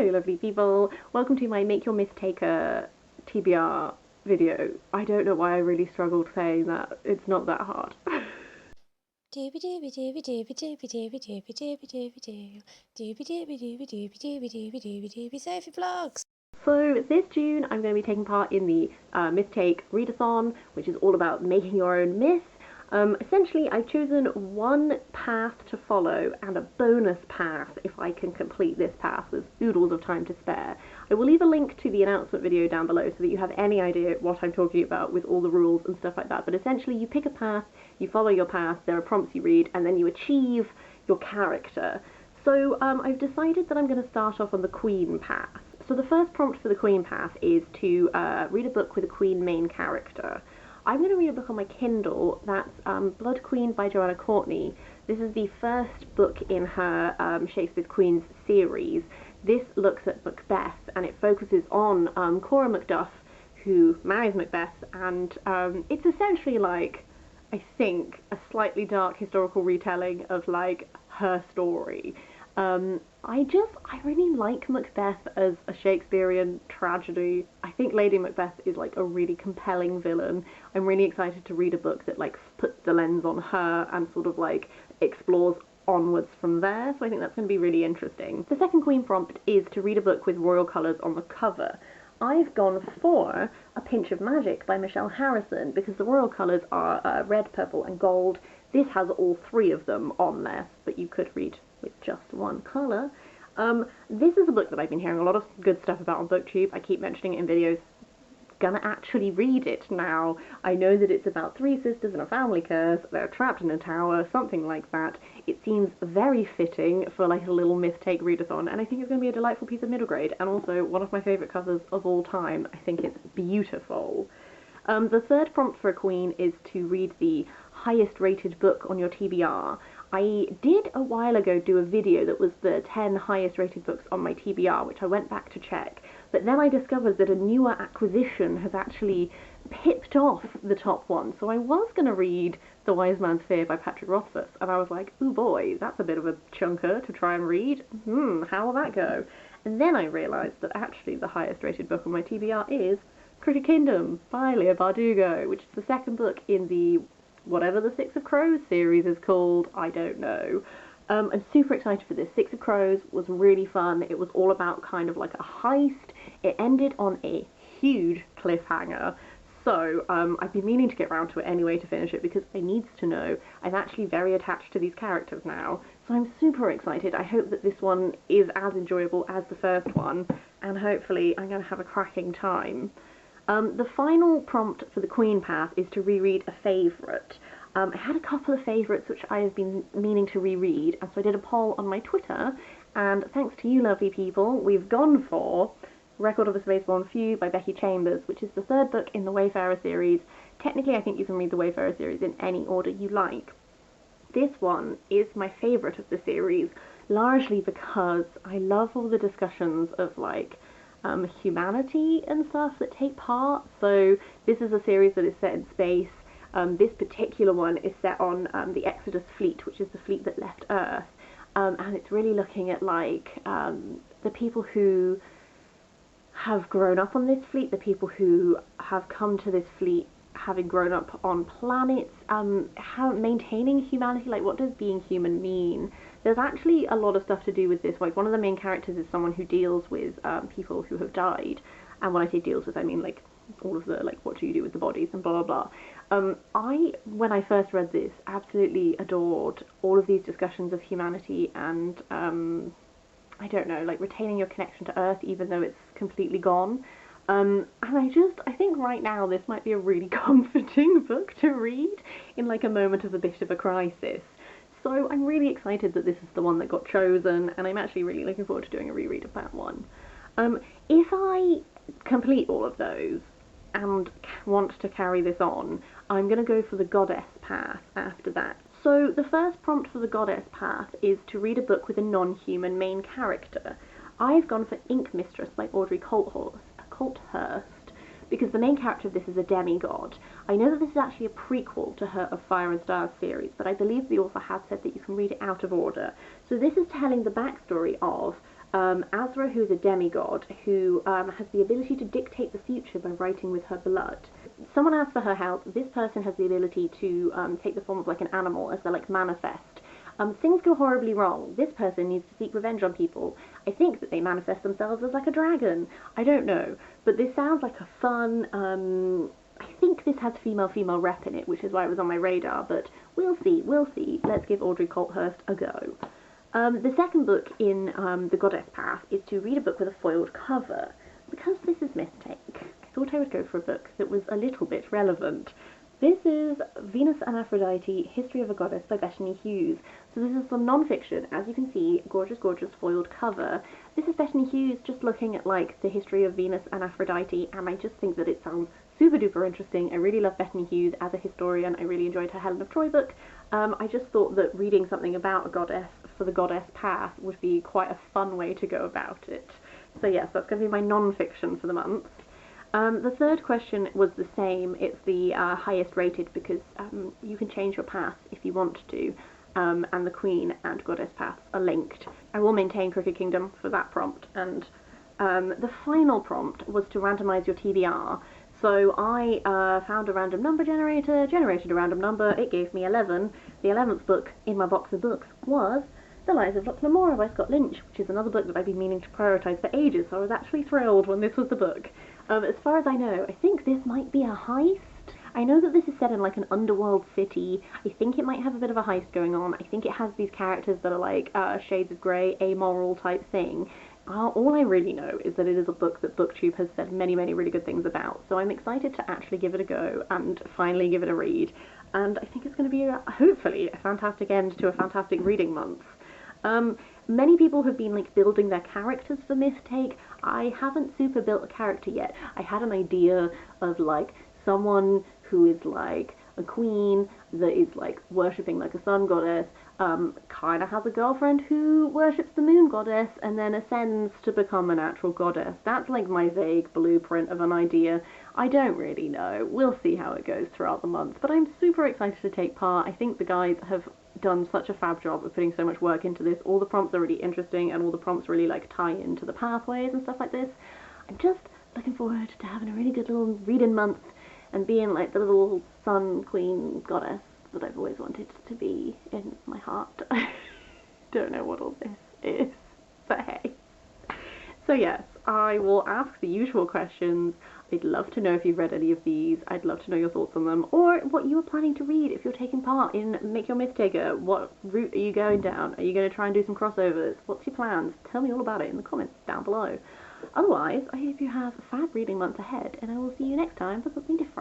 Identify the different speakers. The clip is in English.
Speaker 1: Hello lovely people, welcome to my Make Your Mistaker TBR video. I don't know why I really struggled saying that, it's not that hard.
Speaker 2: Sophie Vlogs.
Speaker 1: So this June I'm going to be taking part in the Mistake Readathon, which is all about making your own myth. Essentially, I've chosen one path to follow and a bonus path if I can complete this path with oodles of time to spare. I will leave a link to the announcement video down below so that you have any idea what I'm talking about with all the rules and stuff like that. But essentially, you pick a path, you follow your path, there are prompts you read, and then you achieve your character. So I've decided that I'm going to start off on the Queen path. So the first prompt for the Queen path is to read a book with a Queen main character. I'm going to read a book on my Kindle that's Blood Queen by Joanna Courtney. This is the first book in her Shakespeare's Queens series. This looks at Macbeth and it focuses on Cora Macduff, who marries Macbeth, and it's essentially like, I think, a slightly dark historical retelling of like her story. I really like Macbeth as a Shakespearean tragedy. I think Lady Macbeth is like a really compelling villain. I'm really excited to read a book that like puts the lens on her and sort of like explores onwards from there, so I think that's going to be really interesting. The second Queen prompt is to read a book with royal colours on the cover. I've gone for A Pinch of Magic by Michelle Harrison because the royal colours are red, purple and gold. This has all three of them on there, but you could read with just one colour. This is a book that I've been hearing a lot of good stuff about on BookTube. I keep mentioning it in videos. Gonna actually read it now. I know that it's about three sisters and a family curse. They're trapped in a tower, something like that. It seems very fitting for like a little Mistake readathon, and I think it's going to be a delightful piece of middle grade, and also one of my favourite covers of all time. I think it's beautiful. The third prompt for a Queen is to read the highest rated book on your TBR. I did a while ago do a video that was the 10 highest rated books on my TBR, which I went back to check, but then I discovered that a newer acquisition has actually pipped off the top one. So I was going to read The Wise Man's Fear by Patrick Rothfuss, and I was like, ooh boy, that's a bit of a chunker to try and read. How will that go? And then I realised that actually the highest rated book on my TBR is Cricket Kingdom by Leigh Bardugo, which is the second book in the whatever the Six of Crows series is called, I don't know. I'm super excited for this. Six of Crows was really fun. It was all about kind of like a heist. It ended on a huge cliffhanger. So I've been meaning to get around to it anyway to finish it because I need to know. I'm actually very attached to these characters now. So I'm super excited. I hope that this one is as enjoyable as the first one, and hopefully I'm going to have a cracking time. The final prompt for the Queen path is to reread a favourite. I had a couple of favourites which I have been meaning to reread, and so I did a poll on my Twitter, and thanks to you lovely people, we've gone for Record of a Spaceborn Feud by Becky Chambers, which is the third book in the Wayfarer series. Technically I think you can read the Wayfarer series in any order you like. This one is my favourite of the series, largely because I love all the discussions of like humanity and stuff that take part. So this is a series that is set in space. This particular one is set on the Exodus fleet, which is the fleet that left Earth, and it's really looking at like the people who have grown up on this fleet, the people who have come to this fleet having grown up on planets, maintaining humanity, like what does being human mean? There's actually a lot of stuff to do with this. Like one of the main characters is someone who deals with people who have died, and when I say deals with, I mean like all of the like what do you do with the bodies and blah blah blah. When I first read this, absolutely adored all of these discussions of humanity and I don't know, like retaining your connection to Earth even though it's completely gone. And I think right now this might be a really comforting book to read in like a moment of a bit of a crisis. So I'm really excited that this is the one that got chosen, and I'm actually really looking forward to doing a reread of that one. If I complete all of those and want to carry this on, I'm going to go for the Goddess path after that. So the first prompt for the Goddess path is to read a book with a non-human main character. I've gone for Inkmistress by Audrey Coulthurst, because the main character of this is a demigod. I know that this is actually a prequel to her Of Fire and Stars series, but I believe the author has said that you can read it out of order. So this is telling the backstory of Azra, who is a demigod, who has the ability to dictate the future by writing with her blood. Someone asked for her help. This person has the ability to take the form of like an animal as their like manifest. Things go horribly wrong. This person needs to seek revenge on people. I think that they manifest themselves as like a dragon. I don't know. But this sounds like a fun, I think this has female rep in it, which is why it was on my radar, but we'll see. Let's give Audrey Coulthurst a go. The second book in the Goddess Path is to read a book with a foiled cover. Because this is Mistake, I thought I would go for a book that was a little bit relevant. This is Venus and Aphrodite, History of a Goddess by Bettany Hughes. So this is some non-fiction, as you can see, gorgeous foiled cover. This is Bettany Hughes just looking at like the history of Venus and Aphrodite, and I just think that it sounds super duper interesting. I really love Bettany Hughes as a historian. I really enjoyed her Helen of Troy book. I just thought that reading something about a goddess for the Goddess Path would be quite a fun way to go about it. So yes, that's going to be my non-fiction for the month. The third question was the same. It's the highest rated because you can change your path if you want to, and the Queen and Goddess paths are linked. I will maintain Crooked Kingdom for that prompt, and the final prompt was to randomise your TBR. So I found a random number generator, generated a random number, it gave me 11. The 11th book in my box of books was The Lives of Lamora by Lynch, which is another book that I've been meaning to prioritise for ages, so I was actually thrilled when this was the book. As far as I know, I think this might be a heist. I know that this is set in like an underworld city. I think it might have a bit of a heist going on. I think it has these characters that are like shades of grey, amoral type thing. All I really know is that it is a book that BookTube has said many really good things about, so I'm excited to actually give it a go and finally give it a read. And I think it's going to be, hopefully, a fantastic end to a fantastic reading month. Many people have been like building their characters for Mistake. I haven't super built a character yet. I had an idea of like someone who is like a queen that is like worshipping like a sun goddess, kind of has a girlfriend who worships the moon goddess and then ascends to become an actual goddess. That's like my vague blueprint of an idea. I don't really know. We'll see how it goes throughout the month, but I'm super excited to take part. I think the guys have done such a fab job of putting so much work into this. All the prompts are really interesting and all the prompts really like tie into the pathways and stuff like this. I'm just looking forward to having a really good little reading month and being like the little sun queen goddess that I've always wanted to be in my heart. Don't know what all this is, but hey. So yes, I will ask the usual questions. I'd love to know if you've read any of these. I'd love to know your thoughts on them, or what you are planning to read if you're taking part in Make Your Myth Taker. What route are you going down? Are you going to try and do some crossovers? What's your plans? Tell me all about it in the comments down below. Otherwise, I hope you have a fab reading month ahead, and I will see you next time for something different.